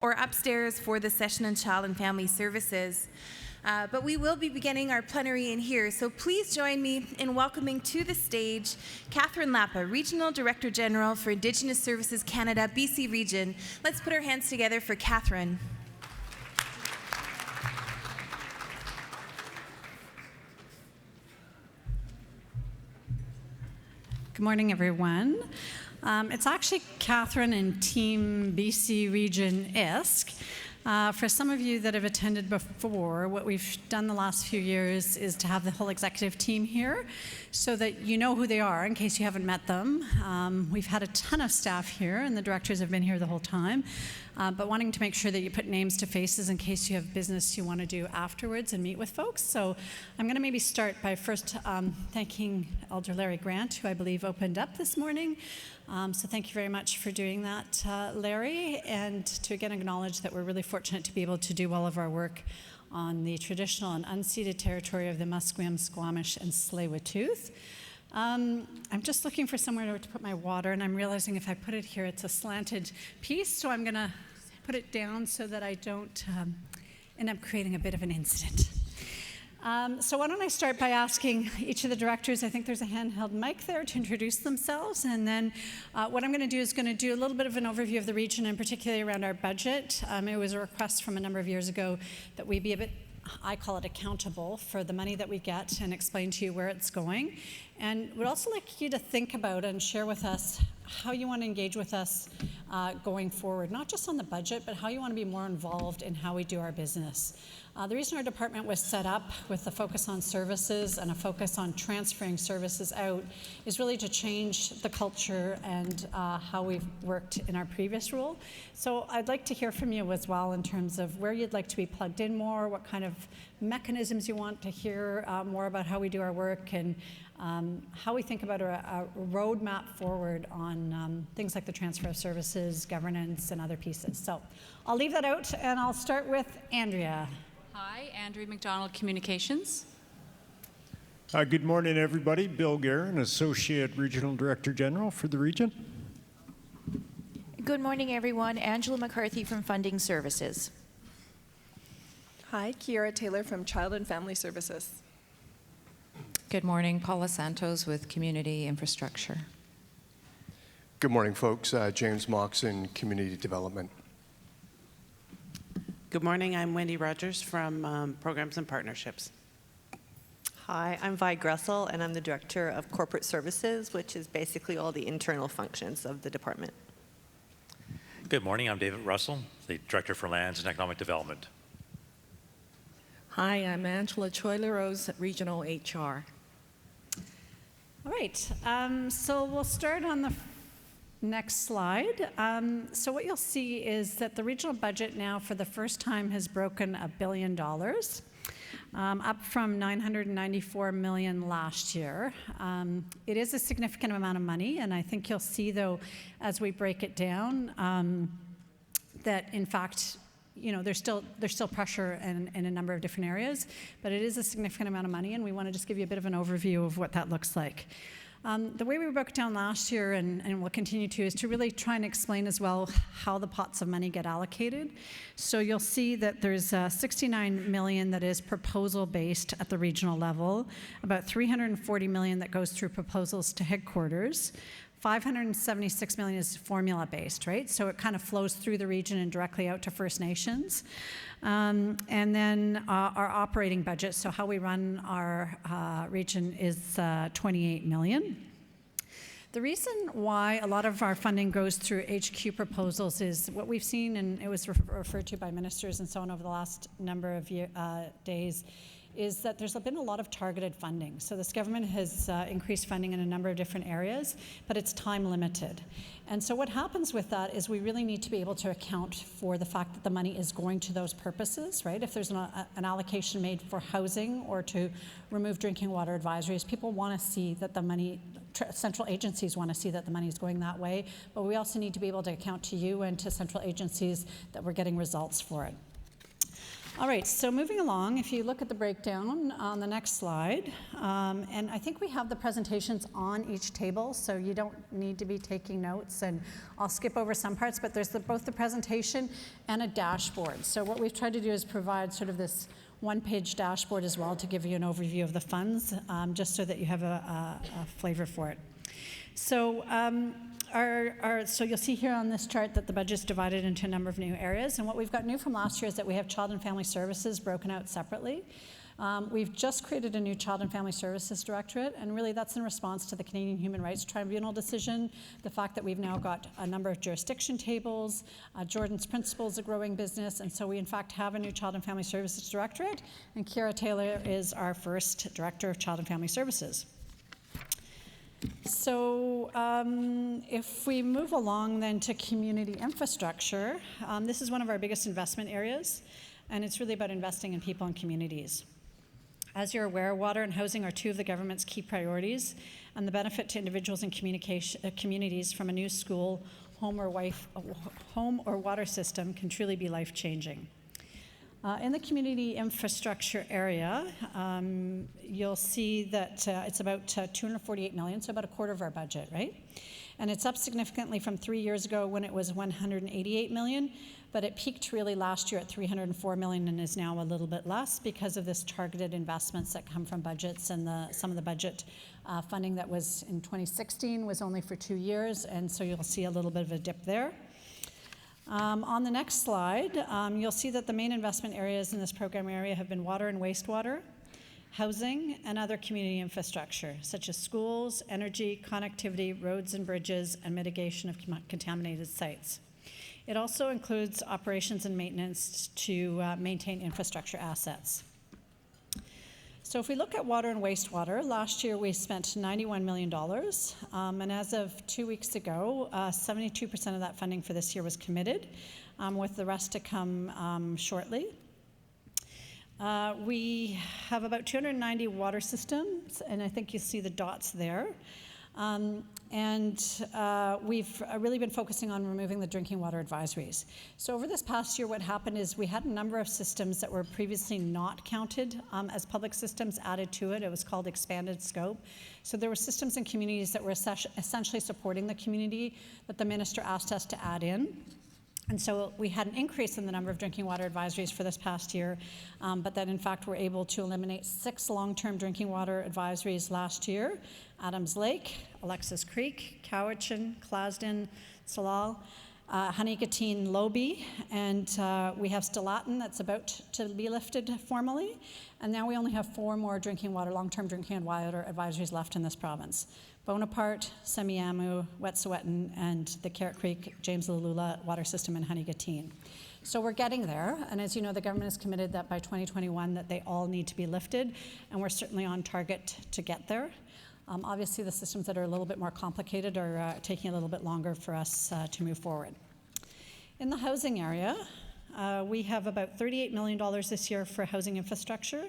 or upstairs for the session on Child and Family Services. But we will be beginning our plenary in here, so please join me in welcoming to the stage Catherine Lapa, Regional Director General for Indigenous Services Canada, BC Region. Let's put our hands together for Catherine. Good morning, everyone. It's actually Catherine and Team BC Region-esque. For some of you that have attended before, what we've done the last few years is to have the whole executive team here so that you know who they are in case you haven't met them. We've had a ton of staff here, and the directors have been here the whole time, but wanting to make sure that you put names to faces in case you have business you want to do afterwards and meet with folks. So I'm going to maybe start by first thanking Elder Larry Grant, who I believe opened up this morning. So thank you very much for doing that, Larry, and to again acknowledge that we're really fortunate to be able to do all of our work on the traditional and unceded territory of the Musqueam, Squamish, and Tsleil-Waututh. I'm just looking for somewhere to put my water, and I'm realizing if I put it here, it's a slanted piece, so I'm going to put it down so that I don't end up creating a bit of an incident. So why don't I start by asking each of the directors, I think there's a handheld mic there, to introduce themselves, and then what I'm going to do is going to do a little bit of an overview of the region, and particularly around our budget. It was a request from a number of years ago that we be a bit, I call it, accountable for the money that we get and explain to you where it's going. And would also like you to think about and share with us how you want to engage with us going forward, not just on the budget, but how you want to be more involved in how we do our business. The reason our department was set up with a focus on services and a focus on transferring services out is really to change the culture and how we've worked in our previous role. So I'd like to hear from you as well in terms of where you'd like to be plugged in more, what kind of mechanisms you want to hear more about how we do our work, and how we think about a roadmap forward on things like the transfer of services, governance, and other pieces. So I'll leave that out, and I'll start with Andrea. Hi, Andrea McDonald, Communications. Good morning, everybody. Bill Guerin, Associate Regional Director General for the region. Good morning, everyone. Angela McCarthy from Funding Services. Hi, Kiara Taylor from Child and Family Services. Good morning, Paula Santos with Community Infrastructure. Good morning, folks. James Moxon, Community Development. Good morning, I'm Wendy Rogers from Programs and Partnerships. Hi, I'm Vi Gressel, and I'm the Director of Corporate Services, which is basically all the internal functions of the department. Good morning, I'm David Russell, the Director for Lands and Economic Development. Hi, I'm Angela Choi-LaRose, Regional HR. All right, so we'll start on the next slide. So what you'll see is that the regional budget now for the first time has broken $1 billion, up from $994 million last year. It is a significant amount of money, and I think you'll see, though, as we break it down, that in fact, you know, there's still pressure in a number of different areas, but it is a significant amount of money, and we want to just give you a bit of an overview of what that looks like. The way we broke it down last year, and we'll continue to, is to really try and explain as well how the pots of money get allocated. So you'll see that there's $69 million that is proposal-based at the regional level, about $340 million that goes through proposals to headquarters, $576 million is formula-based, right? So it kind of flows through the region and directly out to First Nations. And then our operating budget, so how we run our region, is $28 million. The reason why a lot of our funding goes through HQ proposals is what we've seen, and it was referred to by ministers and so on over the last number of days, is that there's been a lot of targeted funding. So this government has increased funding in a number of different areas, but it's time limited. And so what happens with that is we really need to be able to account for the fact that the money is going to those purposes, right? If there's an allocation made for housing or to remove drinking water advisories, people want to see that the money, central agencies want to see that the money is going that way, but we also need to be able to account to you and to central agencies that we're getting results for it. All right, so moving along, if you look at the breakdown on the next slide, and I think we have the presentations on each table, so you don't need to be taking notes, and I'll skip over some parts, but there's both the presentation and a dashboard. So what we've tried to do is provide sort of this one-page dashboard as well to give you an overview of the funds, just so that you have a flavor for it. So so you'll see here on this chart that the budget's divided into a number of new areas, and what we've got new from last year is that we have Child and Family Services broken out separately. We've just created a new Child and Family Services Directorate, and really that's in response to the Canadian Human Rights Tribunal decision, the fact that we've now got a number of jurisdiction tables, Jordan's Principle is a growing business, and so we in fact have a new Child and Family Services Directorate, and Kiera Taylor is our first Director of Child and Family Services. So if we move along then to community infrastructure, this is one of our biggest investment areas, and it's really about investing in people and communities. As you're aware, water and housing are two of the government's key priorities, and the benefit to individuals and communities from a new school, home or water system can truly be life-changing. In the community infrastructure area, you'll see that it's about $248 million, so about a quarter of our budget, right? And it's up significantly from 3 years ago when it was $188 million, but it peaked really last year at $304 million and is now a little bit less because of this targeted investments that come from budgets, and some of the budget funding that was in 2016 was only for 2 years, and so you'll see a little bit of a dip there. On the next slide, you'll see that the main investment areas in this program area have been water and wastewater, housing, and other community infrastructure, such as schools, energy, connectivity, roads and bridges, and mitigation of contaminated sites. It also includes operations and maintenance to maintain infrastructure assets. So if we look at water and wastewater, last year we spent $91 million, and as of 2 weeks ago, 72% of that funding for this year was committed, with the rest to come shortly. We have about 290 water systems, and I think you see the dots there. We've really been focusing on removing the drinking water advisories. So over this past year, what happened is we had a number of systems that were previously not counted as public systems added to it. It was called expanded scope. So there were systems and communities that were essentially supporting the community that the minister asked us to add in. And so we had an increase in the number of drinking water advisories for this past year, but then in fact we're able to eliminate 6 long-term drinking water advisories last year: Adams Lake, Alexis Creek, Cowichan, Clasden, Salal, Honeygatine, Lobe, and we have Stellatin that's about to be lifted formally, and now we only have 4 more long-term drinking water advisories left in this province: Bonaparte, Semiahmoo, Wet'suwet'en, and the Carrot Creek, James Lalula water system in Honeygatine. So we're getting there, and as you know, the government is committed that by 2021 that they all need to be lifted, and we're certainly on target to get there. Obviously, the systems that are a little bit more complicated are taking a little bit longer for us to move forward. In the housing area, we have about $38 million this year for housing infrastructure.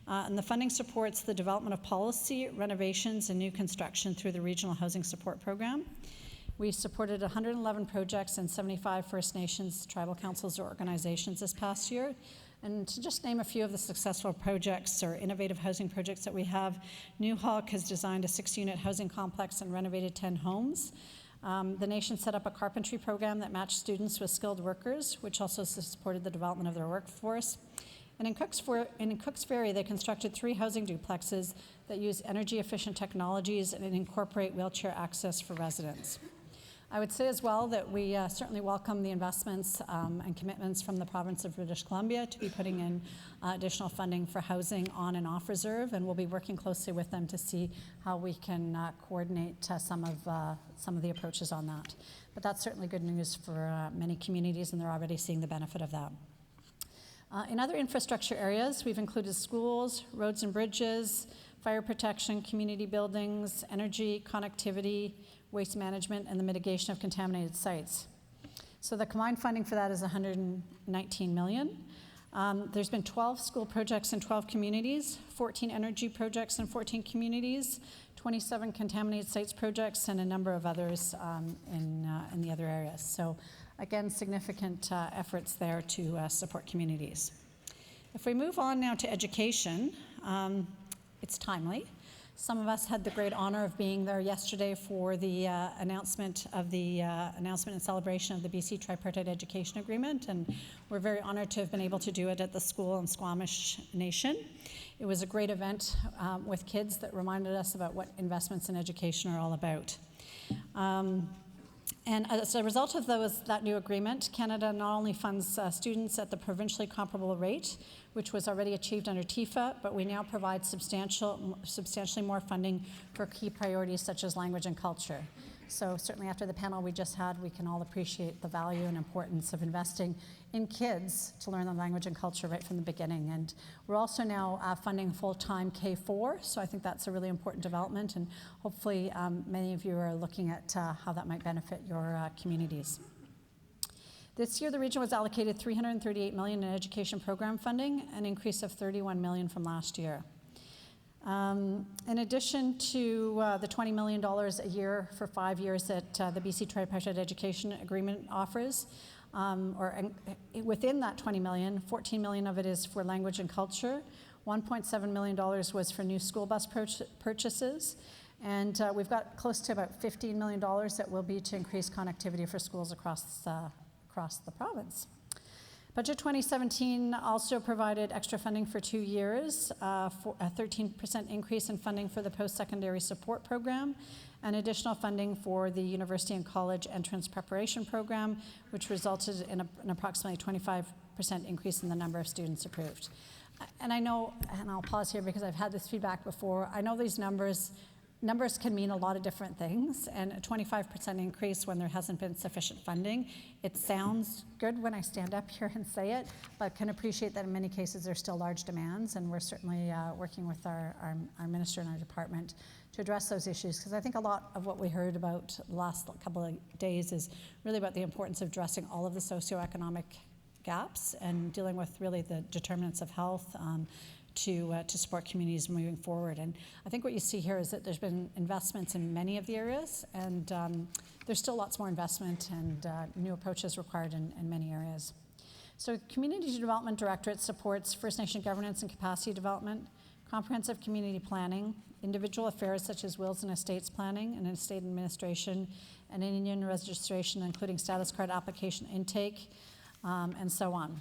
And the funding supports the development of policy, renovations, and new construction through the Regional Housing Support Program. We supported 111 projects and 75 First Nations, tribal councils, or organizations this past year. And to just name a few of the successful projects or innovative housing projects that we have, New Hawk has designed a 6-unit housing complex and renovated 10 homes. The nation set up a carpentry program that matched students with skilled workers, which also supported the development of their workforce. And in Cooks Ferry, they constructed 3 housing duplexes that use energy-efficient technologies and incorporate wheelchair access for residents. I would say as well that we certainly welcome the investments and commitments from the province of British Columbia to be putting in additional funding for housing on and off reserve, and we'll be working closely with them to see how we can coordinate some of the approaches on that. But that's certainly good news for many communities, and they're already seeing the benefit of that. In other infrastructure areas, we've included schools, roads and bridges, fire protection, community buildings, energy, connectivity, waste management, and the mitigation of contaminated sites. So the combined funding for that is $119 million. There's been 12 school projects in 12 communities, 14 energy projects in 14 communities, 27 contaminated sites projects, and a number of others in the other areas. So again, significant efforts there to support communities. If we move on now to education, it's timely. Some of us had the great honor of being there yesterday for the announcement and celebration of the BC Tripartite Education Agreement, and we're very honored to have been able to do it at the school in Squamish Nation. It was a great event with kids that reminded us about what investments in education are all about. And as a result of that new agreement, Canada not only funds students at the provincially comparable rate, which was already achieved under TIFA, but we now provide substantially more funding for key priorities such as language and culture. So certainly after the panel we just had, we can all appreciate the value and importance of investing in kids to learn the language and culture right from the beginning. And we're also now funding full-time K-4, so I think that's a really important development, and hopefully many of you are looking at how that might benefit your communities. This year, the region was allocated $338 million in education program funding, an increase of $31 million from last year. In addition to the $20 million a year for 5 years that the BC Tripartite Education Agreement offers, within that $20 million, $14 million of it is for language and culture, $1.7 million was for new school bus purchases, and we've got close to about $15 million that will be to increase connectivity for schools across the province. Budget 2017 also provided extra funding for 2 years, for a 13% increase in funding for the post-secondary support program, and additional funding for the university and college entrance preparation program, which resulted in an approximately 25% increase in the number of students approved. And I know, and I'll pause here because I've had this feedback before, I know these numbers can mean a lot of different things, and a 25% increase when there hasn't been sufficient funding, it sounds good when I stand up here and say it, but can appreciate that in many cases there's still large demands, and we're certainly working with our minister and our department to address those issues, because I think a lot of what we heard about the last couple of days is really about the importance of addressing all of the socioeconomic gaps and dealing with really the determinants of health to support communities moving forward. And I think what you see here is that there's been investments in many of the areas, and there's still lots more investment and new approaches required in many areas. So Community Development Directorate supports First Nation governance and capacity development, comprehensive community planning, individual affairs such as wills and estates planning and estate administration, and Indian registration, including status card application intake, and so on.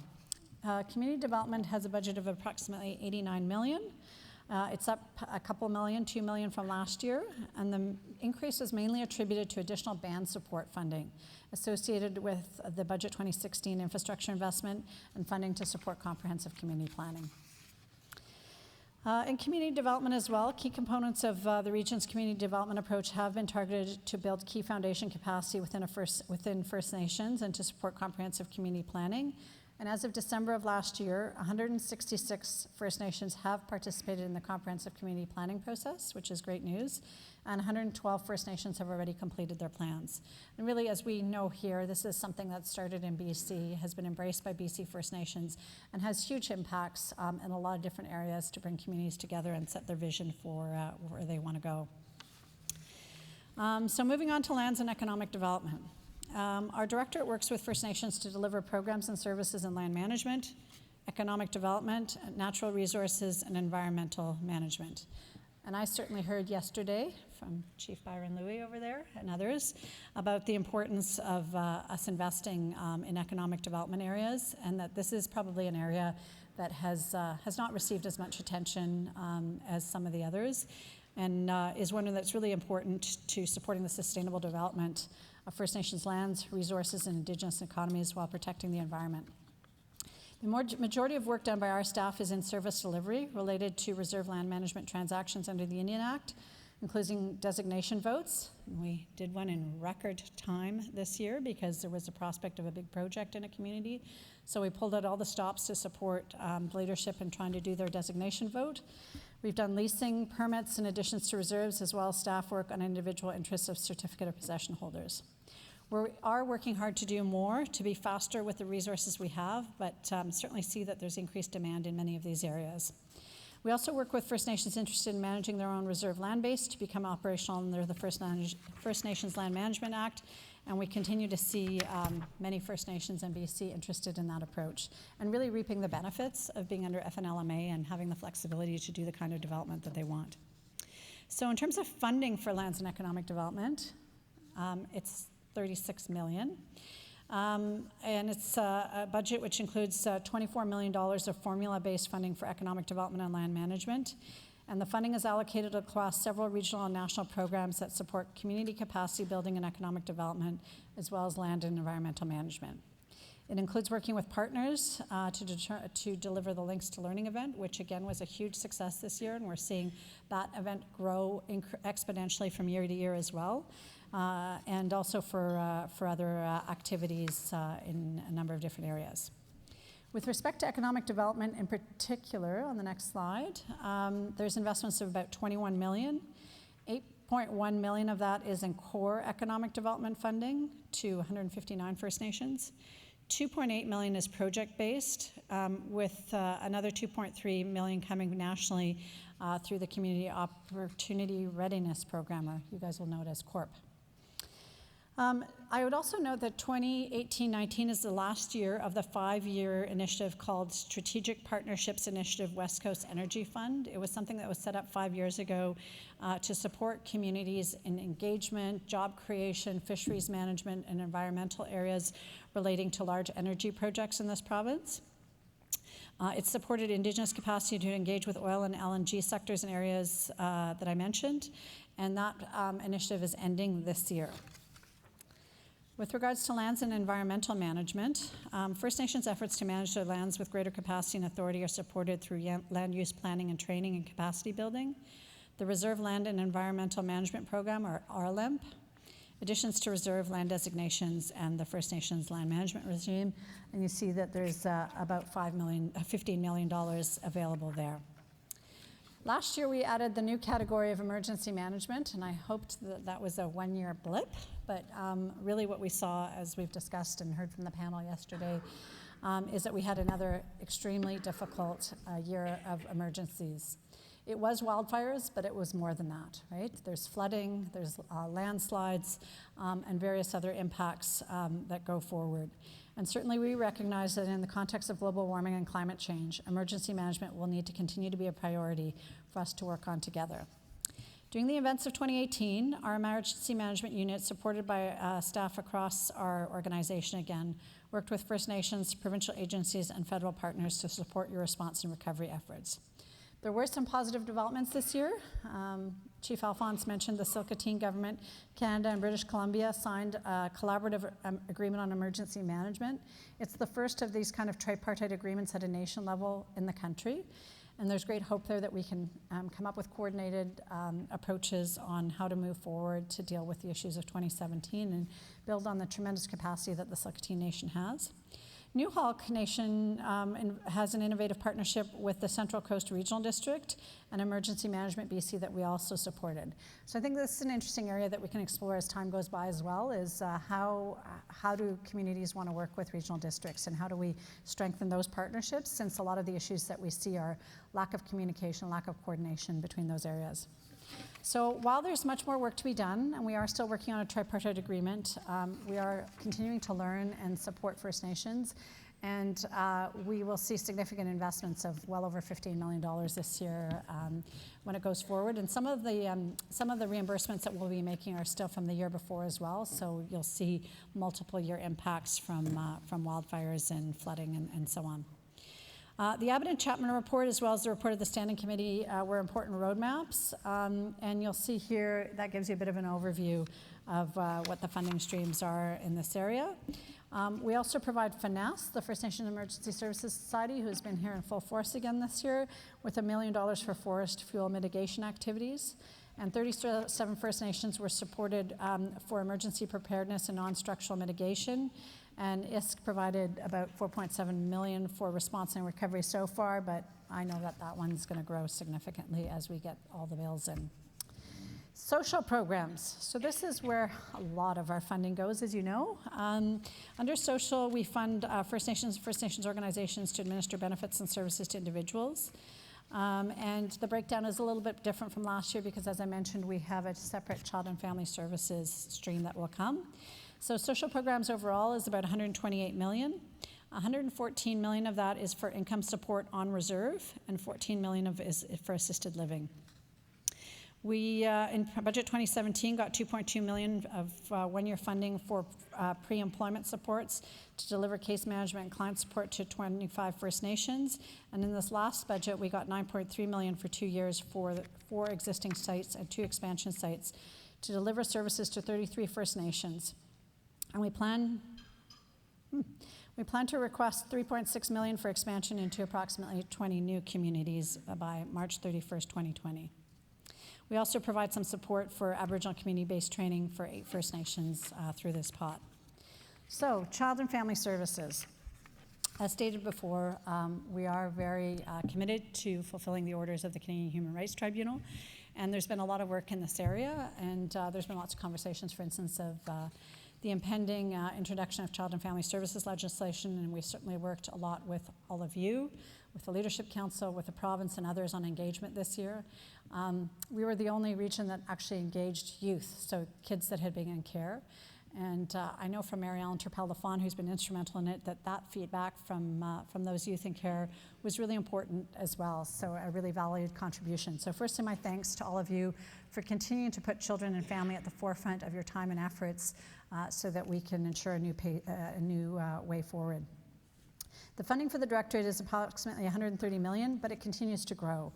Community development has a budget of approximately $89 million. It's up a couple million, $2 million from last year, and the increase is mainly attributed to additional band support funding associated with the Budget 2016 infrastructure investment and funding to support comprehensive community planning. In community development as well, key components of the region's community development approach have been targeted to build key foundation capacity within First Nations and to support comprehensive community planning. And as of December of last year, 166 First Nations have participated in the comprehensive community planning process, which is great news, and 112 First Nations have already completed their plans. And really, as we know here, this is something that started in BC, has been embraced by BC First Nations, and has huge impacts in a lot of different areas to bring communities together and set their vision for where they want to go. So moving on to lands and economic development. Our directorate works with First Nations to deliver programs and services in land management, economic development, natural resources, and environmental management. And I certainly heard yesterday from Chief Byron Louie over there and others about the importance of us investing in economic development areas, and that this is probably an area that has not received as much attention as some of the others, and is one that's really important to supporting the sustainable development of First Nations lands, resources, and Indigenous economies while protecting the environment. The majority of work done by our staff is in service delivery related to reserve land management transactions under the Indian Act, including designation votes. We did one in record time this year because there was a prospect of a big project in a community. So we pulled out all the stops to support leadership in trying to do their designation vote. We've done leasing permits and additions to reserves, as well as staff work on individual interests of certificate of possession holders. We are working hard to do more, to be faster with the resources we have, but certainly see that there's increased demand in many of these areas. We also work with First Nations interested in managing their own reserve land base to become operational under the First Nations Land Management Act, And we continue to see many First Nations in BC interested in that approach and really reaping the benefits of being under FNLMA and having the flexibility to do the kind of development that they want. So in terms of funding for lands and economic development, it's $36 million. And it's a budget which includes $24 million of formula-based funding for economic development and land management. And the funding is allocated across several regional and national programs that support community capacity building and economic development, as well as land and environmental management. It includes working with partners to deliver the Links to Learning event, which again was a huge success this year, and we're seeing that event grow exponentially from year to year as well, and also for other activities in a number of different areas. With respect to economic development in particular, on the next slide, there's investments of about $21 million. $8.1 million of that is in core economic development funding to 159 First Nations. $2.8 million is project-based, with another $2.3 million coming nationally through the Community Opportunity Readiness Program, or you guys will know it as CORP. I would also note that 2018-19 is the last year of the 5-year initiative called Strategic Partnerships Initiative West Coast Energy Fund. It was something that was set up 5 years ago to support communities in engagement, job creation, fisheries management, and environmental areas relating to large energy projects in this province. It supported Indigenous capacity to engage with oil and LNG sectors in areas that I mentioned, and that initiative is ending this year. With regards to lands and environmental management, First Nations efforts to manage their lands with greater capacity and authority are supported through land use planning and training and capacity building. The Reserve Land and Environmental Management Program, or RLEMP, additions to reserve land designations, and the First Nations land management regime. And you see that there's about $15 million available there. Last year, we added the new category of emergency management, and I hoped that that was a one-year blip, but really what we saw, as we've discussed and heard from the panel yesterday, is that we had another extremely difficult year of emergencies. It was wildfires, but it was more than that, right? There's flooding, there's landslides, and various other impacts that go forward. And certainly we recognize that in the context of global warming and climate change, emergency management will need to continue to be a priority for us to work on together. During the events of 2018, our emergency management unit, supported by staff across our organization again, worked with First Nations, provincial agencies, and federal partners to support your response and recovery efforts. There were some positive developments this year. Chief Alphonse mentioned the Silkatine government, Canada, and British Columbia signed a collaborative agreement on emergency management. It's the first of these kind of tripartite agreements at a nation level in the country. And there's great hope there that we can come up with coordinated approaches on how to move forward to deal with the issues of 2017 and build on the tremendous capacity that the Silkatine Nation has. New Hawk Nation has an innovative partnership with the Central Coast Regional District and Emergency Management BC that we also supported. So I think this is an interesting area that we can explore as time goes by as well, is how do communities want to work with regional districts, and how do we strengthen those partnerships, since a lot of the issues that we see are lack of communication, lack of coordination between those areas. So while there's much more work to be done, and we are still working on a tripartite agreement, we are continuing to learn and support First Nations, and we will see significant investments of well over $15 million this year when it goes forward. And some of the reimbursements that we'll be making are still from the year before as well, so you'll see multiple year impacts from wildfires and flooding and so on. The Abbott and Chapman report, as well as the report of the Standing Committee, were important roadmaps, and you'll see here that gives you a bit of an overview of what the funding streams are in this area. We also provide FNES, the First Nations Emergency Services Society, who's been here in full force again this year, with $1 million for forest fuel mitigation activities. And 37 First Nations were supported for emergency preparedness and non-structural mitigation. And ISK provided about $4.7 million for response and recovery so far, but I know that that one's going to grow significantly as we get all the bills in. Social programs. So this is where a lot of our funding goes, as you know. Under social, we fund First Nations organizations to administer benefits and services to individuals. And the breakdown is a little bit different from last year because, as I mentioned, we have a separate child and family services stream that will come. So social programs overall is about $128 million. $114 million of that is for income support on reserve, and $14 million of is for assisted living. We, in budget 2017, got $2.2 million of one-year funding for pre-employment supports to deliver case management and client support to 25 First Nations. And in this last budget, we got $9.3 million for 2 years for 4 existing sites and 2 expansion sites to deliver services to 33 First Nations. And we plan to request $3.6 million for expansion into approximately 20 new communities by March 31st, 2020. We also provide some support for Aboriginal community-based training for 8 First Nations through this pot. So, Child and Family Services. As stated before, we are very committed to fulfilling the orders of the Canadian Human Rights Tribunal, and there's been a lot of work in this area, and there's been lots of conversations, for instance, of the impending introduction of Child and Family Services legislation, and we've certainly worked a lot with all of you, with the Leadership Council, with the province and others on engagement this year. We were the only region that actually engaged youth, so kids that had been in care. And I know from Mary Ellen Turpel-Lafon, who's been instrumental in it, that feedback from those youth in care was really important as well, so a really valued contribution. So firstly, my thanks to all of you for continuing to put children and family at the forefront of your time and efforts so that we can ensure a new way forward. The funding for the Directorate is approximately $130 million, but it continues to grow.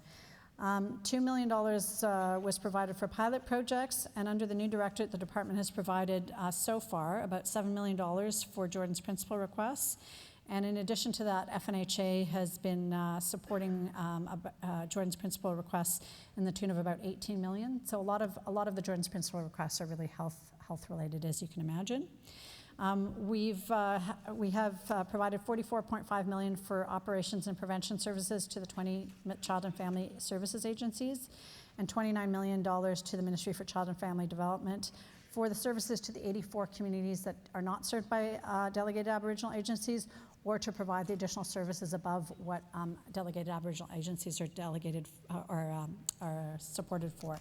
$2 million was provided for pilot projects, and under the new Directorate, the Department has provided so far about $7 million for Jordan's principal requests. And in addition to that, FNHA has been supporting Jordan's principal requests in the tune of about $18 million. So a lot of the Jordan's principal requests are really health related, as you can imagine. We have provided $44.5 million for operations and prevention services to the 20 Child and Family Services agencies, and $29 million to the Ministry for Child and Family Development for the services to the 84 communities that are not served by delegated Aboriginal agencies, or to provide the additional services above what delegated Aboriginal agencies are delegated are supported for.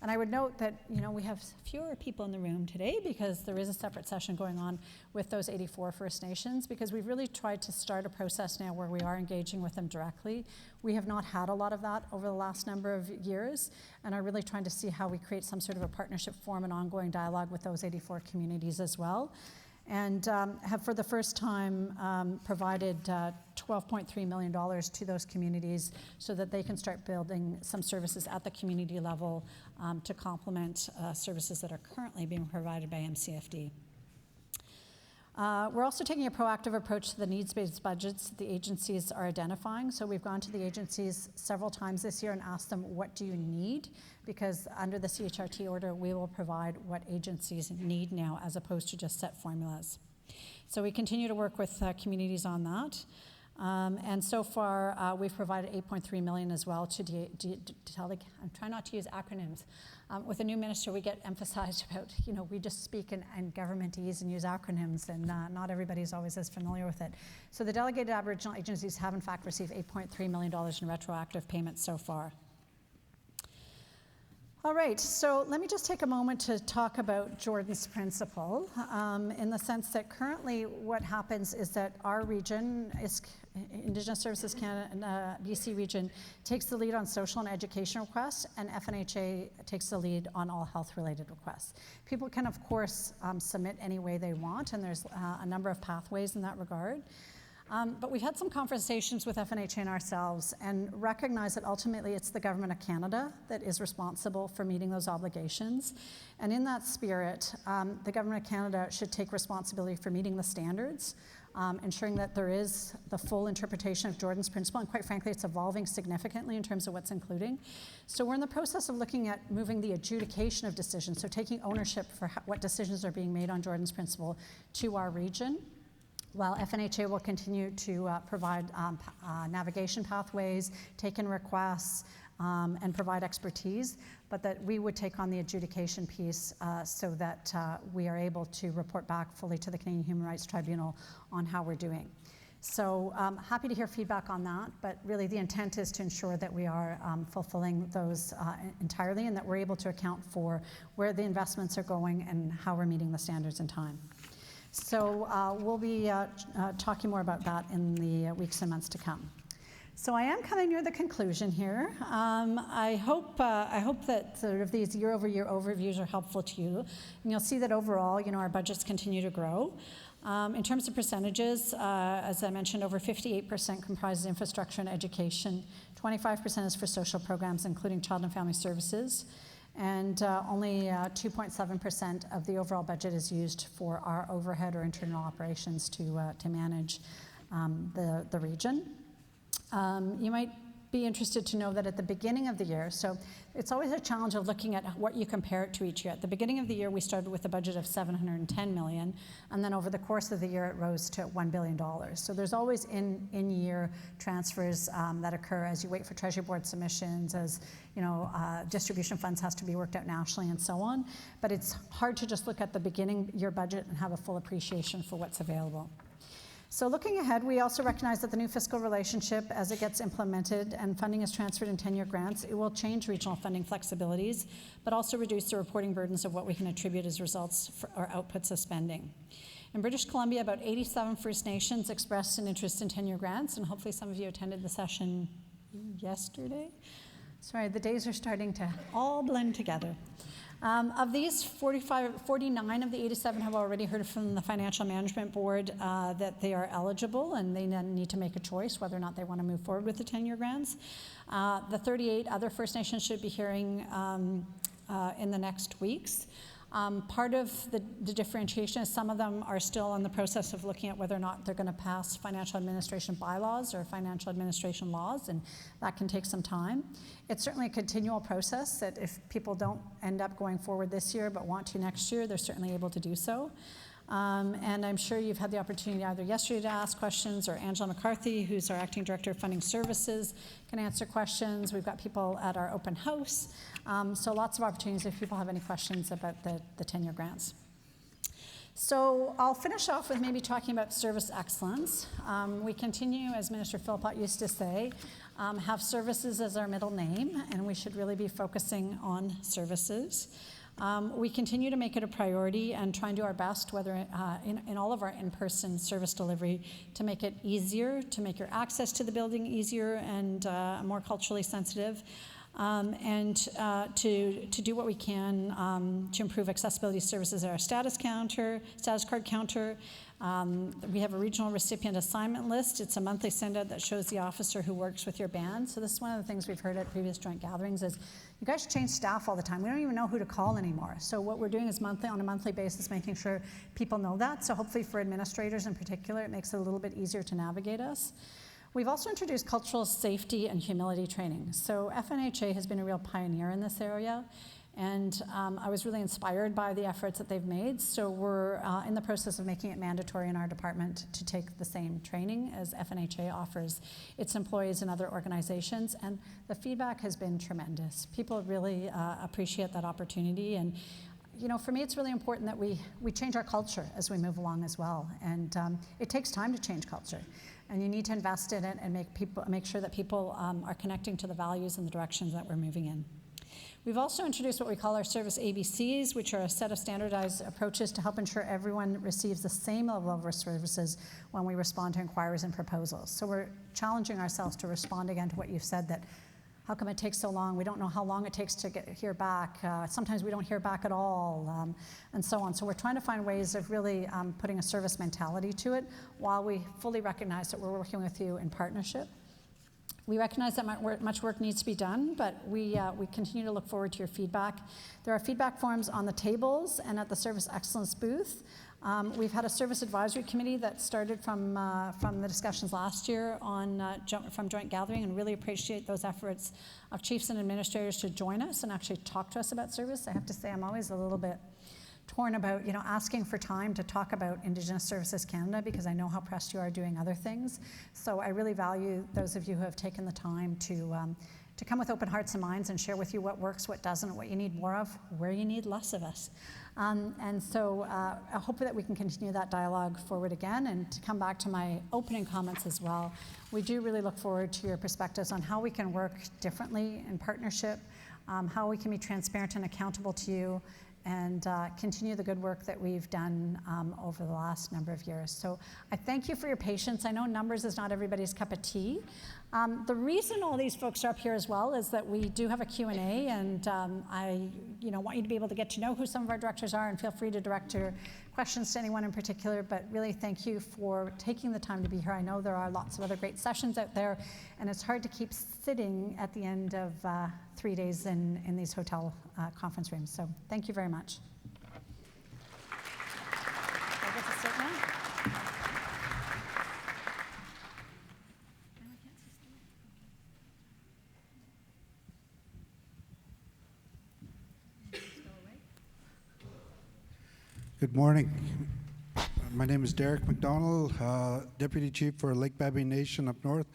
And I would note that we have fewer people in the room today because there is a separate session going on with those 84 First Nations, because we've really tried to start a process now where we are engaging with them directly. We have not had a lot of that over the last number of years, and are really trying to see how we create some sort of a partnership form and ongoing dialogue with those 84 communities as well. And have for the first time provided $12.3 million to those communities so that they can start building some services at the community level to complement services that are currently being provided by MCFD. We're also taking a proactive approach to the needs-based budgets that the agencies are identifying. So we've gone to the agencies several times this year and asked them, what do you need? Because under the CHRT order, we will provide what agencies need now, as opposed to just set formulas. So we continue to work with communities on that. And so far, we've provided $8.3 million as well to I'm trying not to use acronyms. With a new minister, we get emphasized about, we just speak in governmentese and use acronyms, and not everybody's always as familiar with it. So the delegated Aboriginal agencies have, in fact, received $8.3 million in retroactive payments so far. All right, so let me just take a moment to talk about Jordan's Principle, in the sense that currently what happens is that our region, Indigenous Services Canada, BC region, takes the lead on social and education requests, and FNHA takes the lead on all health-related requests. People can, of course, submit any way they want, and there's a number of pathways in that regard. But we've had some conversations with FNHA and ourselves and recognize that ultimately it's the Government of Canada that is responsible for meeting those obligations. And in that spirit, the Government of Canada should take responsibility for meeting the standards, ensuring that there is the full interpretation of Jordan's Principle, and quite frankly, it's evolving significantly in terms of what's including. So we're in the process of looking at moving the adjudication of decisions, so taking ownership for what decisions are being made on Jordan's Principle to our region, while FNHA will continue to provide navigation pathways, take in requests, and provide expertise, but that we would take on the adjudication piece so that we are able to report back fully to the Canadian Human Rights Tribunal on how we're doing. So happy to hear feedback on that, but really the intent is to ensure that we are fulfilling those entirely, and that we're able to account for where the investments are going and how we're meeting the standards in time. So we'll be talking more about that in the weeks and months to come. So I am coming near the conclusion here. I hope that sort of these year-over-year overviews are helpful to you, and you'll see that overall, our budgets continue to grow. In terms of percentages, as I mentioned, over 58% comprises infrastructure and education. 25% is for social programs, including child and family services. And only 2.7% of the overall budget is used for our overhead or internal operations to manage the region. You might be interested to know that at the beginning of the year, so it's always a challenge of looking at what you compare it to each year. At the beginning of the year, we started with a budget of $710 million, and then over the course of the year, it rose to $1 billion. So there's always in-year transfers that occur as you wait for Treasury Board submissions, as distribution funds has to be worked out nationally and so on. But it's hard to just look at the beginning year budget and have a full appreciation for what's available. So looking ahead, we also recognize that the new fiscal relationship, as it gets implemented and funding is transferred in 10-year grants, it will change regional funding flexibilities, but also reduce the reporting burdens of what we can attribute as results or outputs of spending. In British Columbia, about 87 First Nations expressed an interest in 10-year grants, and hopefully some of you attended the session yesterday. Sorry, the days are starting to all blend together. Of these, 49 of the 87 have already heard from the Financial Management Board that they are eligible, and they then need to make a choice whether or not they want to move forward with the 10-year grants. The 38 other First Nations should be hearing in the next weeks. Part of the differentiation is some of them are still in the process of looking at whether or not they're going to pass financial administration bylaws or financial administration laws, and that can take some time. It's certainly a continual process that if people don't end up going forward this year but want to next year, they're certainly able to do so. And I'm sure you've had the opportunity either yesterday to ask questions, or Angela McCarthy, who's our Acting Director of Funding Services, can answer questions. We've got people at our open house. So lots of opportunities if people have any questions about the 10-year grants. So I'll finish off with maybe talking about service excellence. We continue, as Minister Philpott used to say, have services as our middle name, and we should really be focusing on services. We continue to make it a priority and try and do our best, whether in all of our in-person service delivery, to make it easier, to make your access to the building easier and more culturally sensitive, and to do what we can to improve accessibility services at our status card counter. We have a regional recipient assignment list. It's a monthly send-out that shows the officer who works with your band. So this is one of the things we've heard at previous joint gatherings is you guys change staff all the time. We don't even know who to call anymore. So what we're doing is on a monthly basis, making sure people know that. So hopefully for administrators in particular, it makes it a little bit easier to navigate us. We've also introduced cultural safety and humility training. So FNHA has been a real pioneer in this area. And I was really inspired by the efforts that they've made. So we're in the process of making it mandatory in our department to take the same training as FNHA offers its employees and other organizations. And the feedback has been tremendous. People really appreciate that opportunity. And for me, it's really important that we change our culture as we move along as well. And it takes time to change culture. And you need to invest in it and make sure that people are connecting to the values and the directions that we're moving in. We've also introduced what we call our service ABCs, which are a set of standardized approaches to help ensure everyone receives the same level of services when we respond to inquiries and proposals. So we're challenging ourselves to respond again to what you've said, that how come it takes so long? We don't know how long it takes to hear back. Sometimes we don't hear back at all, and so on. So we're trying to find ways of really putting a service mentality to it while we fully recognize that we're working with you in partnership. We recognize that much work needs to be done, but we continue to look forward to your feedback. There are feedback forms on the tables and at the Service Excellence booth. We've had a Service Advisory Committee that started from the discussions last year from Joint Gathering, and really appreciate those efforts of chiefs and administrators to join us and actually talk to us about service. I have to say I'm always a little bit torn about asking for time to talk about Indigenous Services Canada, because I know how pressed you are doing other things. So I really value those of you who have taken the time to come with open hearts and minds and share with you what works, what doesn't, what you need more of, where you need less of us. And so I hope that we can continue that dialogue forward again. And to come back to my opening comments as well, we do really look forward to your perspectives on how we can work differently in partnership, how we can be transparent and accountable to you, and continue the good work that we've done over the last number of years. So I thank you for your patience. I know numbers is not everybody's cup of tea. The reason all these folks are up here as well is that we do have a Q&A, and I want you to be able to get to know who some of our directors are, and feel free to direct your questions to anyone in particular, but really thank you for taking the time to be here. I know there are lots of other great sessions out there, and it's hard to keep sitting at the end of 3 days in these hotel conference rooms. So thank you very much. I get to sit now? Good morning. My name is Derek McDonald, Deputy Chief for Lake Babbie Nation up north.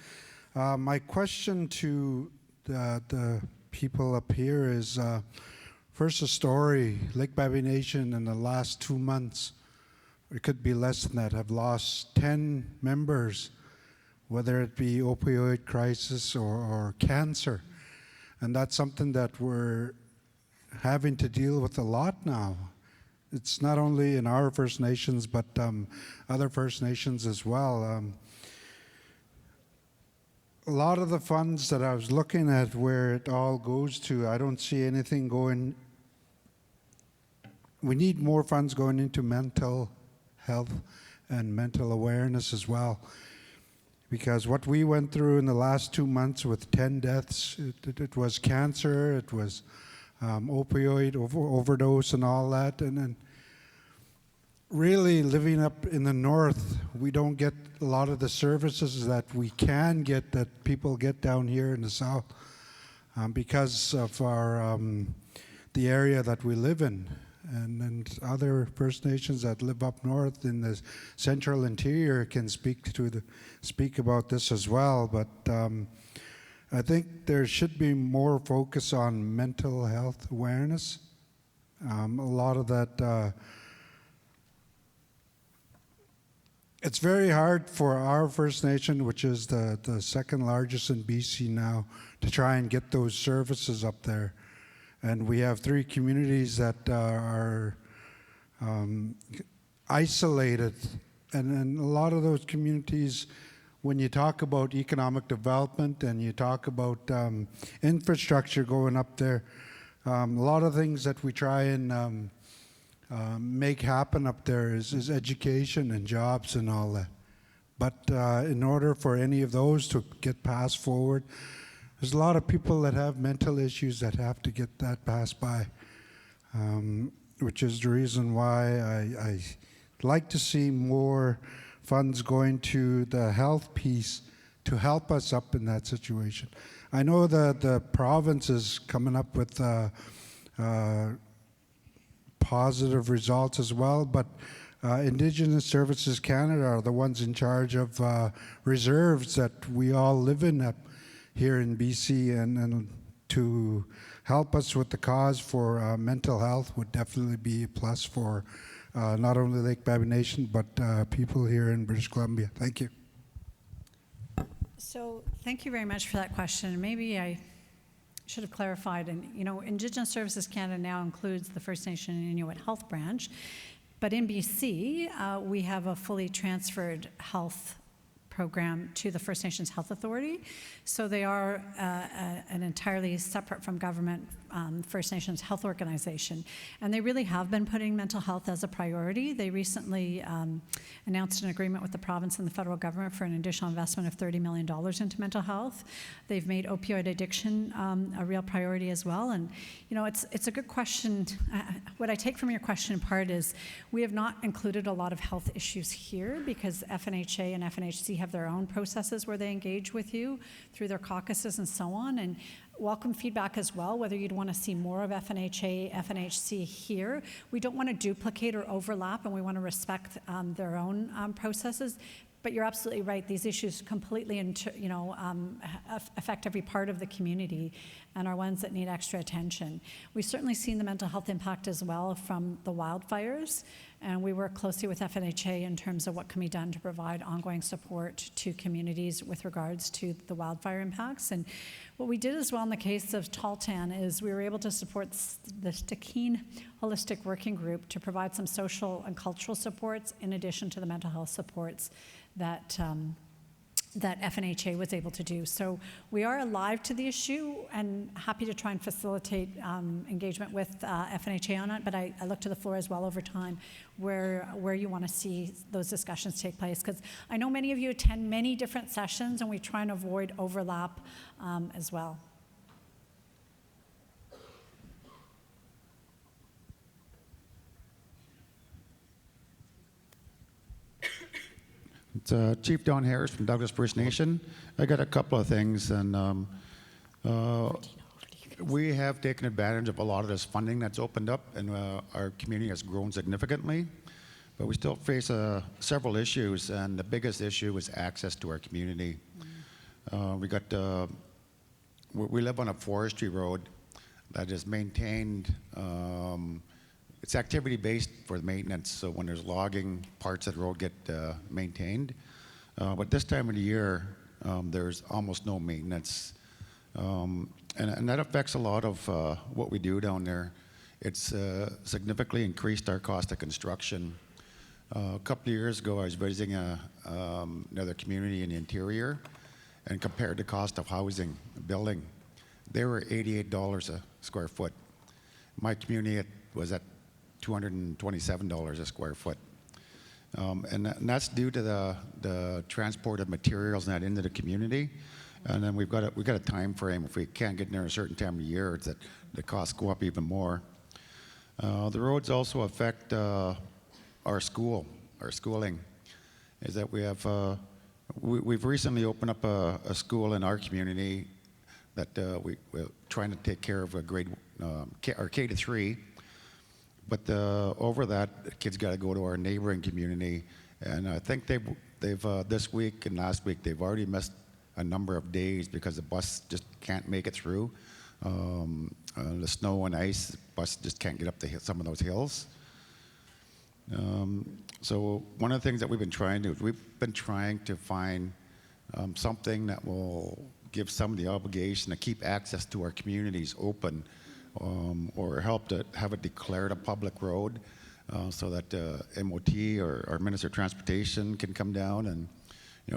My question to the people up here is, first a story. Lake Babbie Nation in the last 2 months, it could be less than that, have lost 10 members, whether it be opioid crisis or cancer. And that's something that we're having to deal with a lot now. It's not only in our First Nations, but other First Nations as well. A lot of the funds that I was looking at where it all goes to, I don't see anything going. We need more funds going into mental health and mental awareness as well. Because what we went through in the last 2 months with 10 deaths, it was cancer, it was opioid overdose and all that. And then really living up in the north, we don't get a lot of the services that we can get, that people get down here in the south, because of our the area that we live in. And other First Nations that live up north in the central interior can speak about this as well. But I think there should be more focus on mental health awareness. A lot of that. It's very hard for our First Nation, which is the second largest in BC now, to try and get those services up there. And we have 3 communities that are isolated. And a lot of those communities, when you talk about economic development and you talk about infrastructure going up there, a lot of things that we try and make happen up there is education and jobs and all that. But in order for any of those to get passed forward, there's a lot of people that have mental issues that have to get that passed by, which is the reason why I like to see more funds going to the health piece to help us up in that situation. I know that the province is coming up with positive results as well, but Indigenous Services Canada are the ones in charge of reserves that we all live in up here in BC, and to help us with the cause for mental health would definitely be a plus for not only Lake Babbie Nation, but people here in British Columbia. Thank you. So thank you very much for that question. Maybe I should have clarified, and Indigenous Services Canada now includes the First Nation and Inuit Health Branch, but in BC, we have a fully transferred health program to the First Nations Health Authority. So they are an entirely separate from government First Nations health organization. And they really have been putting mental health as a priority. They recently announced an agreement with the province and the federal government for an additional investment of $30 million into mental health. They've made opioid addiction a real priority as well. And it's a good question. What I take from your question in part is we have not included a lot of health issues here because FNHA and FNHC have their own processes where they engage with you through their caucuses and so on. And welcome feedback as well, whether you'd want to see more of FNHA, FNHC here. We don't want to duplicate or overlap, and we want to respect their own processes. But you're absolutely right. These issues completely, affect every part of the community and are ones that need extra attention. We've certainly seen the mental health impact as well from the wildfires. And we work closely with FNHA in terms of what can be done to provide ongoing support to communities with regards to the wildfire impacts. And what we did as well in the case of Tahltan is we were able to support the Stikine Holistic Working Group to provide some social and cultural supports in addition to the mental health supports that that FNHA was able to do. So we are alive to the issue and happy to try and facilitate engagement with FNHA on it, but I look to the floor as well over time where you want to see those discussions take place, because I know many of you attend many different sessions and we try and avoid overlap as well. It's Chief Don Harris from Douglas First Nation. I got a couple of things, and we have taken advantage of a lot of this funding that's opened up, and our community has grown significantly. But we still face several issues, and the biggest issue is access to our community. We live on a forestry road that is maintained. It's activity-based for the maintenance, so when there's logging, parts of the road get maintained. But this time of the year, there's almost no maintenance. And that affects a lot of what we do down there. It's significantly increased our cost of construction. A couple of years ago, I was visiting another community in the interior and compared the cost of housing, building. They were $88 a square foot. My community was at $227 a square foot. And that's due to the transport of materials not into the community. And then we've got a time frame. If we can't get in there a certain time of year, it's that the costs go up even more. The roads also affect our schooling. Is that we have we've recently opened up a school in our community that we're trying to take care of a our K to 3. But over that, kids got to go to our neighboring community, and I think they've this week and last week they've already missed a number of days because the bus just can't make it through. The snow and ice, the bus just can't get up some of those hills. So one of the things that we've been trying to find something that will give some of the obligation to keep access to our communities open. Or help to have it declared a public road so that MOT or our Minister of Transportation can come down and,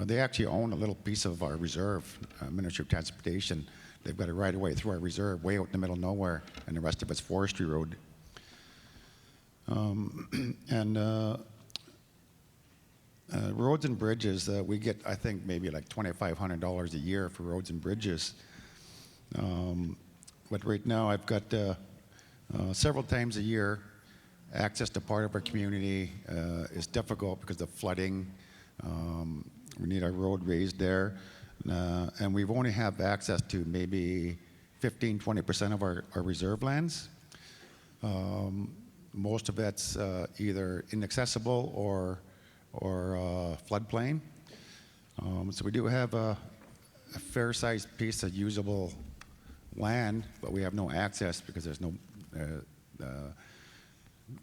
they actually own a little piece of our reserve, Ministry of Transportation. They've got a right of way through our reserve way out in the middle of nowhere, and the rest of it's forestry road. Roads and bridges, we get, I think, maybe like $2,500 a year for roads and bridges. But right now, I've got several times a year, access to part of our community is difficult because of flooding. We need our road raised there. And we've only have access to maybe 15-20% of our reserve lands. Most of it's either inaccessible or floodplain. So we do have a fair-sized piece of usable land, but we have no access because there's no.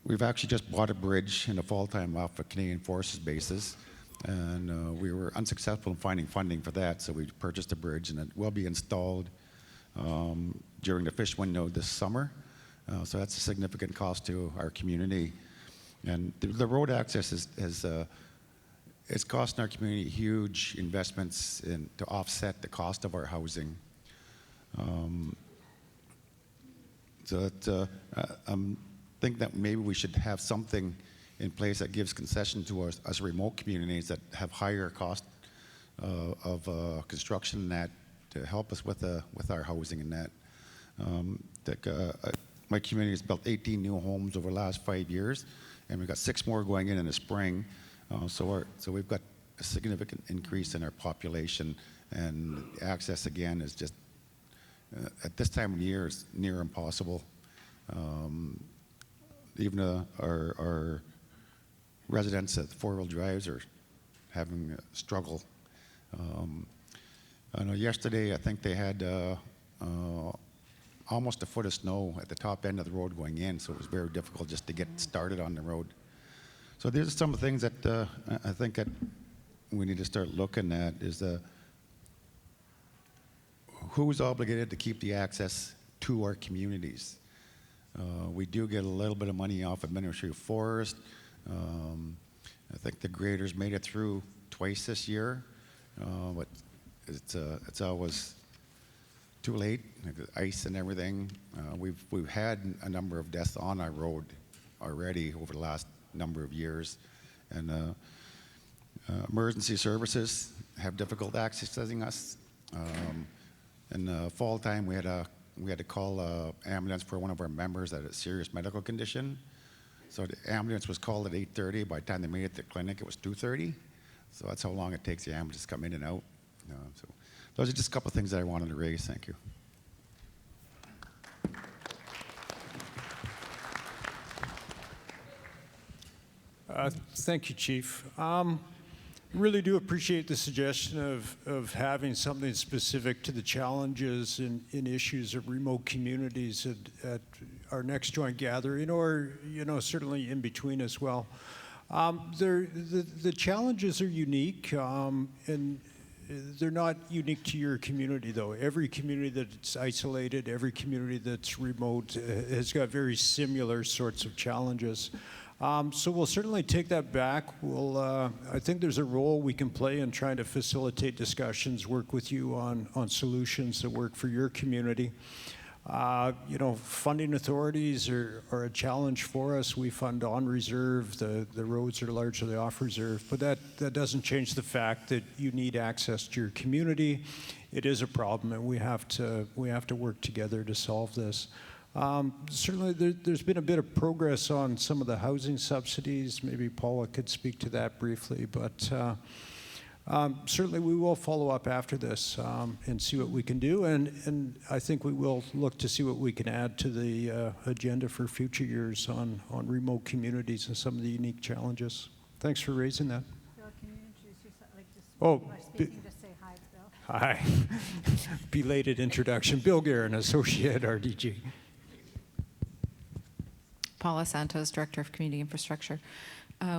We've actually just bought a bridge in the fall time off of Canadian Forces bases, and we were unsuccessful in finding funding for that, so we purchased a bridge, and it will be installed during the fish window this summer. So that's a significant cost to our community, and the road access it's costing our community huge investments to offset the cost of our housing. I think that maybe we should have something in place that gives concession to us remote communities that have higher cost of construction and that to help us with our housing and that. My community has built 18 new homes over the last 5 years, and we've got 6 more going in the spring. So we've got a significant increase in our population, and access again is just at this time of the year is near impossible. Even our residents at 4-wheel drives are having a struggle. I know yesterday I think they had almost a foot of snow at the top end of the road going in, so it was very difficult just to get started on the road. So there's some of the things that I think that we need to start looking at is who's obligated to keep the access to our communities. We do get a little bit of money off administrative forest. I think the graders made it through twice this year, but it's always too late, like the ice and everything. We've had a number of deaths on our road already over the last number of years, and emergency services have difficult accessing us. In fall time, we had to call an ambulance for one of our members that had a serious medical condition. So the ambulance was called at 8:30. By the time they made it to the clinic, it was 2:30. So that's how long it takes the ambulance to come in and out. So those are just a couple of things that I wanted to raise. Thank you. Thank you, Chief. Really do appreciate the suggestion of having something specific to the challenges and issues of remote communities at our next joint gathering, or certainly in between as well. The challenges are unique, and they're not unique to your community, though. Every community that's isolated, every community that's remote has got very similar sorts of challenges. So we'll certainly take that back. I think there's a role we can play in trying to facilitate discussions, work with you on solutions that work for your community. Funding authorities are a challenge for us. We fund on reserve. The roads are largely off reserve, but that doesn't change the fact that you need access to your community. It is a problem, and we have to work together to solve this. Certainly, there's been a bit of progress on some of the housing subsidies. Maybe Paula could speak to that briefly, but certainly we will follow up after this and see what we can do, and I think we will look to see what we can add to the agenda for future years on remote communities and some of the unique challenges. Thanks for raising that. Bill, can you introduce yourself? Speaking to say hi, Bill. Hi. Belated introduction. Bill Guerin, Associate RDG. Paula Santos, Director of Community Infrastructure.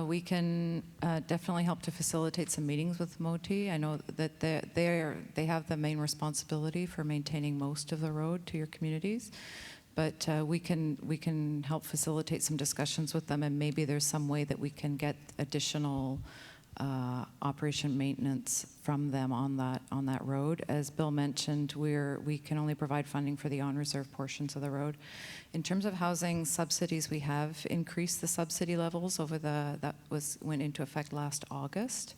We can definitely help to facilitate some meetings with MOTI. I know that they have the main responsibility for maintaining most of the road to your communities, but we can help facilitate some discussions with them, and maybe there's some way that we can get additional operation maintenance from them on that road. As Bill mentioned, we can only provide funding for the on-reserve portions of the road. In terms of housing subsidies, we have increased the subsidy levels went into effect last August.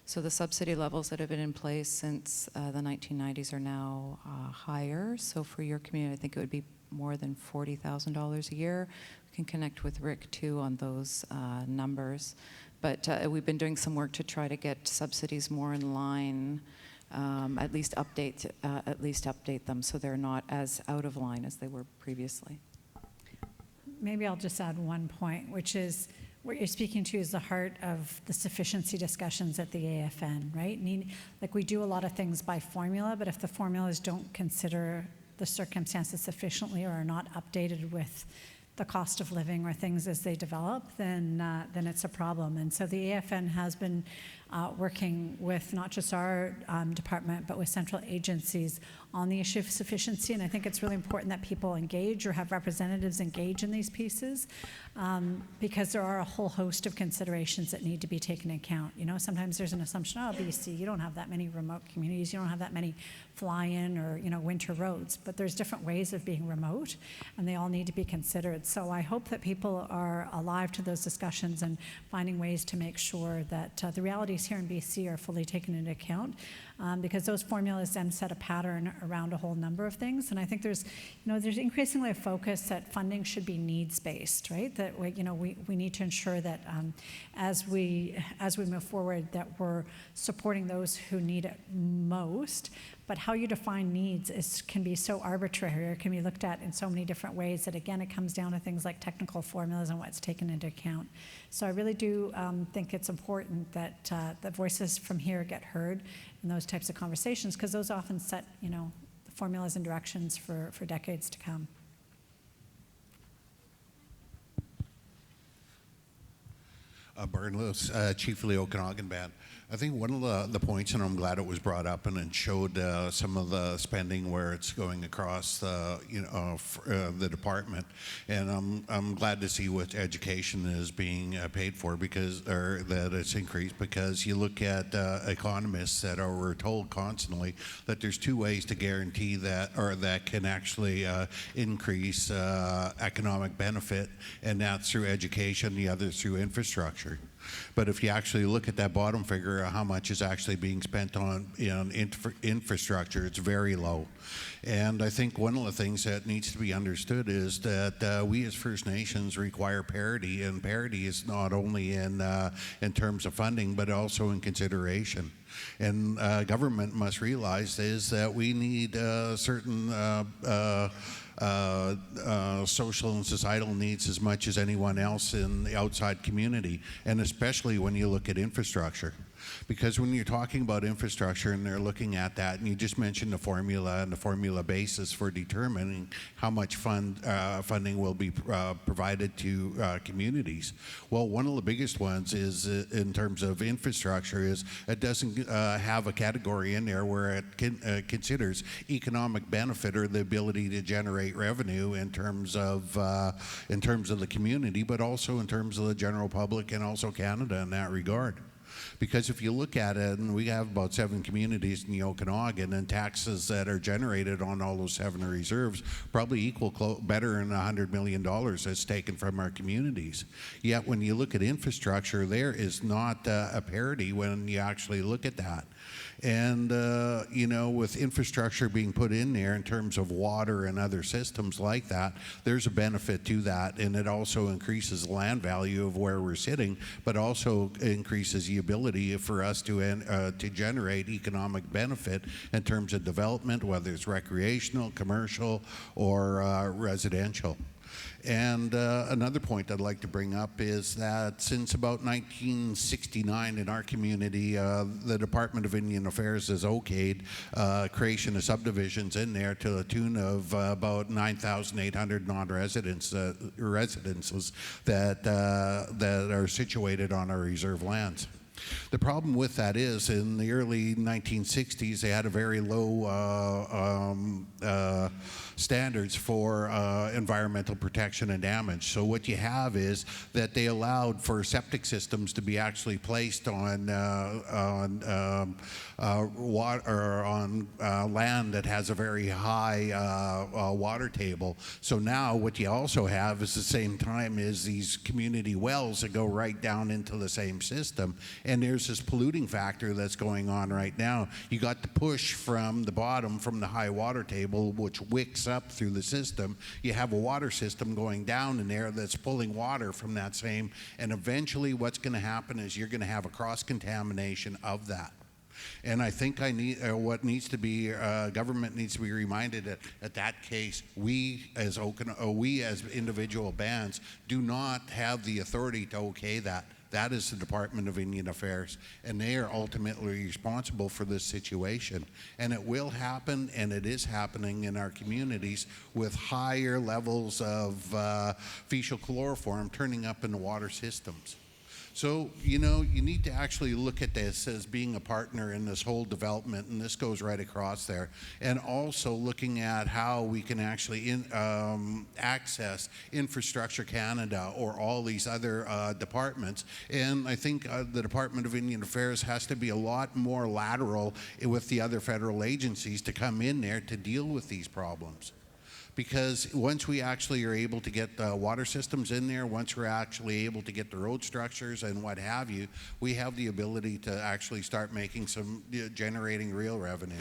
So the subsidy levels that have been in place since the 1990s are now higher. So for your community, I think it would be more than $40,000 a year. We can connect with Rick too on those numbers. But we've been doing some work to try to get subsidies more in line, at least update them so they're not as out of line as they were previously. Maybe I'll just add one point, which is what you're speaking to is the heart of the sufficiency discussions at the AFN, right? Like we do a lot of things by formula, but if the formulas don't consider the circumstances sufficiently or are not updated with the cost of living or things as they develop, then it's a problem. And so the AFN has been working with not just our department, but with central agencies on the issue of sufficiency. And I think it's really important that people engage or have representatives engage in these pieces because there are a whole host of considerations that need to be taken into account. Sometimes there's an assumption, oh, BC, you don't have that many remote communities, you don't have that many fly-in or winter roads, but there's different ways of being remote, and they all need to be considered. So I hope that people are alive to those discussions and finding ways to make sure that the realities here in BC are fully taken into account, because those formulas then set a pattern around a whole number of things. And I think there's increasingly a focus that funding should be needs-based, right? That we need to ensure that as we move forward, that we're supporting those who need it most. But how you define needs can be so arbitrary, or can be looked at in so many different ways that, again, it comes down to things like technical formulas and what's taken into account. So I really do think it's important that the voices from here get heard in those types of conversations, because those often set, the formulas and directions for decades to come. Burnless, Chief of the Okanagan Band. I think one of the points, and I'm glad it was brought up, and it showed some of the spending where it's going across the department, and I'm glad to see what education is being paid for that it's increased, because you look at economists that we're told constantly that there's two ways to guarantee that, or that can actually increase economic benefit, and that's through education, the other through infrastructure. But if you actually look at that bottom figure, how much is actually being spent on infrastructure, it's very low. And I think one of the things that needs to be understood is that we as First Nations require parity, and parity is not only in terms of funding, but also in consideration. And government must realize is that we need certain social and societal needs as much as anyone else in the outside community, and especially when you look at infrastructure. Because when you're talking about infrastructure and they're looking at that, and you just mentioned the formula and the formula basis for determining how much funding will be provided to communities. Well, one of the biggest ones is in terms of infrastructure is it doesn't have a category in there where it considers economic benefit or the ability to generate revenue in terms of the community, but also in terms of the general public and also Canada in that regard. Because if you look at it, and we have about 7 communities in the Okanagan, and taxes that are generated on all those 7 reserves probably equal better than $100 million that's taken from our communities. Yet when you look at infrastructure, there is not a parity when you actually look at that. And, with infrastructure being put in there in terms of water and other systems like that, there's a benefit to that. And it also increases the land value of where we're sitting, but also increases the ability for us to generate economic benefit in terms of development, whether it's recreational, commercial, or residential. And another point I'd like to bring up is that since about 1969 in our community, the Department of Indian Affairs has okayed creation of subdivisions in there to the tune of about 9,800 residences that are situated on our reserve lands. The problem with that is in the early 1960s, they had a very low standards for environmental protection and damage. So what you have is that they allowed for septic systems to be actually placed on water or on land that has a very high water table. So now what you also have is the same time is these community wells that go right down into the same system. And there's this polluting factor that's going on right now. You got the push from the bottom, from the high water table, which wicks up through the system. You have a water system going down in there that's pulling water from that same, and eventually what's going to happen is you're going to have a government needs to be reminded that at that case, we as individual bands do not have the authority to okay that. That is the Department of Indian Affairs, and they are ultimately responsible for this situation. And it will happen, and it is happening in our communities with higher levels of fecal chloroform turning up in the water systems. So, you need to actually look at this as being a partner in this whole development, and this goes right across there. And also looking at how we can actually access Infrastructure Canada or all these other departments. And I think the Department of Indian Affairs has to be a lot more lateral with the other federal agencies to come in there to deal with these problems. Because once we actually are able to get the water systems in there, once we're actually able to get the road structures and what have you, we have the ability to actually start making some, generating real revenue.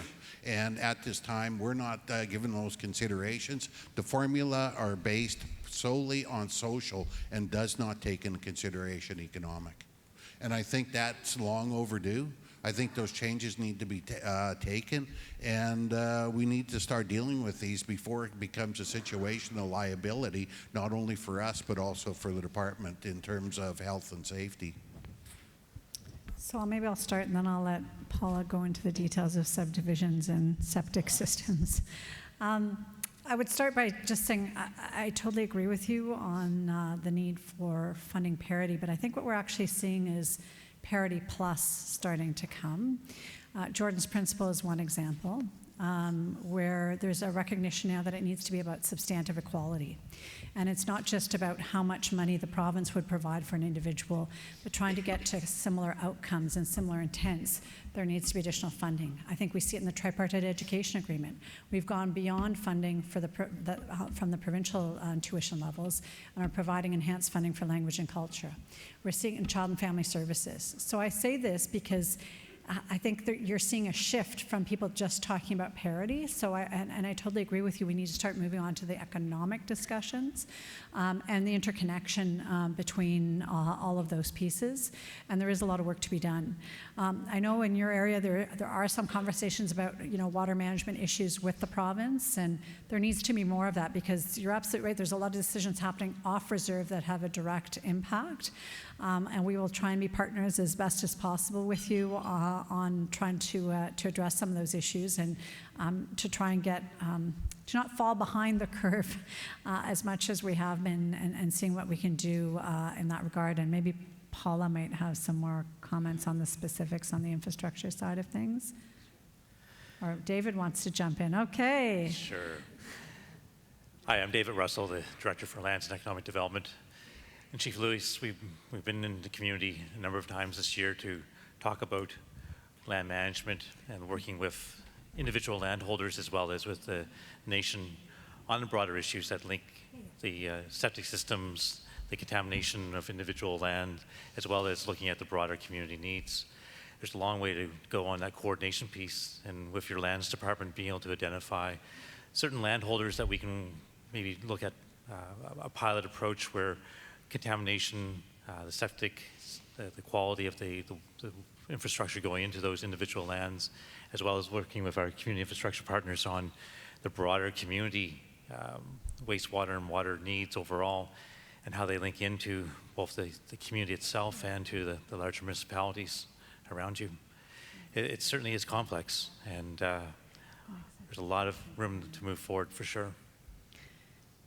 And at this time, we're not given those considerations. The formula are based solely on social and does not take into consideration economic. And I think that's long overdue. I think those changes need to be taken, and we need to start dealing with these before it becomes a situation of liability, not only for us, but also for the department in terms of health and safety. So maybe I'll start, and then I'll let Paula go into the details of subdivisions and septic systems. I would start by just saying I totally agree with you on the need for funding parity, but I think what we're actually seeing is parity plus starting to come. Jordan's Principle is one example, where there's a recognition now that it needs to be about substantive equality. And it's not just about how much money the province would provide for an individual, but trying to get to similar outcomes and similar intents. There needs to be additional funding. I think we see it in the tripartite education agreement. We've gone beyond funding for from the provincial tuition levels and are providing enhanced funding for language and culture. We're seeing it in child and family services. So I say this because I think that you're seeing a shift from people just talking about parity. So I totally agree with you. We need to start moving on to the economic discussions and the interconnection between all of those pieces. And there is a lot of work to be done. I know in your area there are some conversations about water management issues with the province, and there needs to be more of that because you're absolutely right. There's a lot of decisions happening off reserve that have a direct impact. And we will try and be partners as best as possible with you on trying to address some of those issues and to try and get to not fall behind the curve as much as we have been, and seeing what we can do in that regard. And maybe Paula might have some more comments on the specifics on the infrastructure side of things. Or David wants to jump in. Okay. Sure. Hi, I'm David Russell, the Director for Lands and Economic Development. And Chief Lewis, we've been in the community a number of times this year to talk about land management and working with individual landholders as well as with the nation on the broader issues that link the septic systems, the contamination of individual land, as well as looking at the broader community needs. There's a long way to go on that coordination piece, and with your lands department being able to identify certain landholders that we can maybe look at a pilot approach where contamination, the septic, the quality of the infrastructure going into those individual lands, as well as working with our community infrastructure partners on the broader community wastewater and water needs overall, and how they link into both the community itself and to the larger municipalities around you. It certainly is complex, and there's a lot of room to move forward for sure.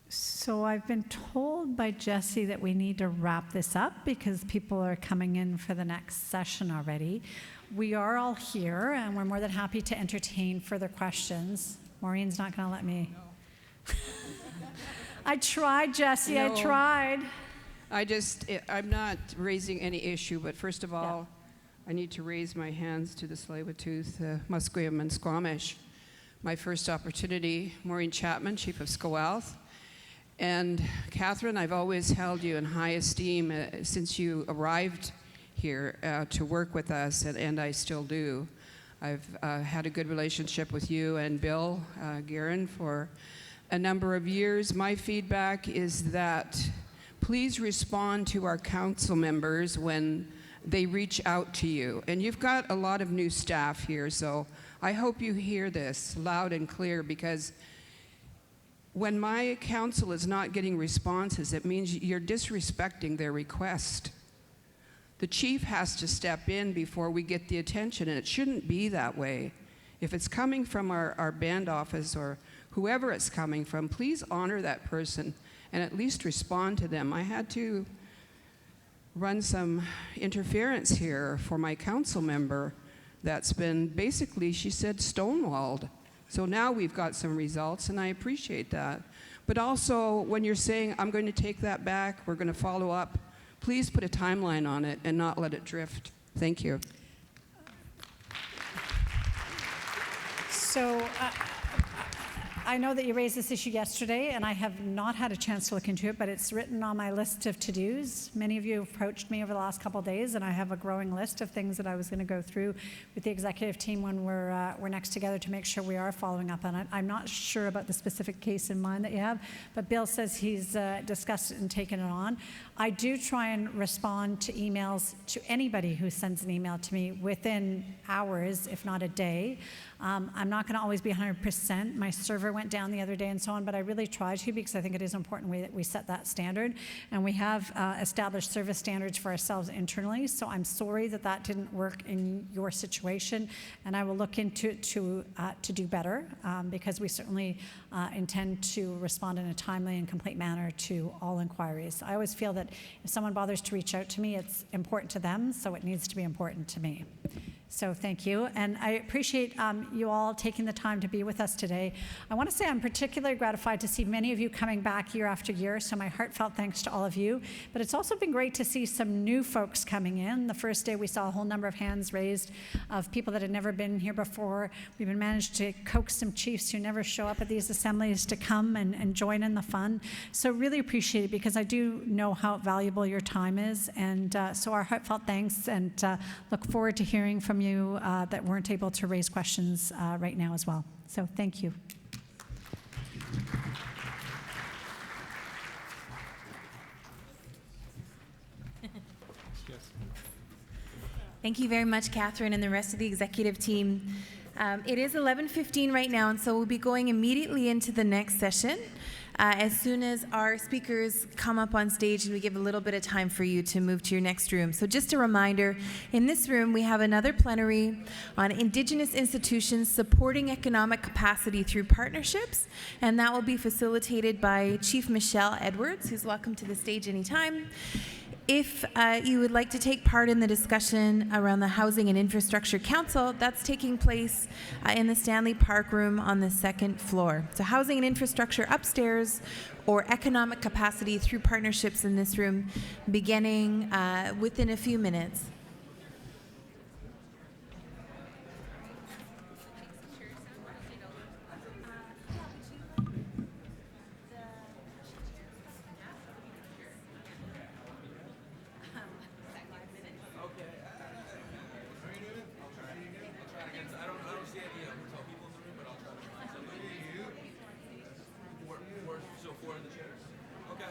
So I've been told by Jesse that we need to wrap this up because people are coming in for the next session already. We are all here, and we're more than happy to entertain further questions. Maureen's not going to let me. No. I tried, Jesse. No. I tried. I'm not raising any issue, but first of all, I need to raise my hands to the Tsleil-Waututh, Musqueam, and Squamish. My first opportunity, Maureen Chapman, Chief of Squamish. And Catherine, I've always held you in high esteem since you arrived here to work with us, and I still do. I've had a good relationship with you and Bill Guerin for a number of years. My feedback is that please respond to our council members when they reach out to you. And you've got a lot of new staff here, so I hope you hear this loud and clear, because when my council is not getting responses, it means you're disrespecting their request. The chief has to step in before we get the attention, and it shouldn't be that way. If it's coming from our band office or whoever it's coming from, please honor that person and at least respond to them. I had to run some interference here for my council member that's been basically, she said, stonewalled. So now we've got some results, and I appreciate that. But also, when you're saying, I'm going to take that back, we're going to follow up, please put a timeline on it and not let it drift. Thank you. So I know that you raised this issue yesterday, and I have not had a chance to look into it, but it's written on my list of to-dos. Many of you have approached me over the last couple of days, and I have a growing list of things that I was going to go through with the executive team when we're next together to make sure we are following up on it. I'm not sure about the specific case in mind that you have, but Bill says he's discussed it and taken it on. I do try and respond to emails to anybody who sends an email to me within hours, if not a day. I'm not going to always be 100%. My server went down the other day and so on, but I really try to because I think it is important that we set that standard. And we have established service standards for ourselves internally, so I'm sorry that that didn't work in your situation, and I will look into it to do better because we certainly intend to respond in a timely and complete manner to all inquiries. I always feel that if someone bothers to reach out to me, it's important to them, so it needs to be important to me. So thank you, and I appreciate you all taking the time to be with us today. I want to say I'm particularly gratified to see many of you coming back year after year, so my heartfelt thanks to all of you. But it's also been great to see some new folks coming in. The first day we saw a whole number of hands raised of people that had never been here before. We've managed to coax some chiefs who never show up at these assemblies to come and join in the fun. So really appreciate it because I do know how valuable your time is, and so our heartfelt thanks, and look forward to hearing from you that weren't able to raise questions right now as well. So thank you. Thank you very much, Catherine, and the rest of the executive team. It is 11:15 right now, and so we'll be going immediately into the next session as soon as our speakers come up on stage, and we give a little bit of time for you to move to your next room. So just a reminder, in this room we have another plenary on Indigenous institutions supporting economic capacity through partnerships, and that will be facilitated by Chief Michelle Edwards, who's welcome to the stage anytime. If you would like to take part in the discussion around the Housing and Infrastructure Council, that's taking place in the Stanley Park room on the second floor. So housing and infrastructure upstairs, or economic capacity through partnerships in this room, beginning within a few minutes. So 4 in the chairs? Okay.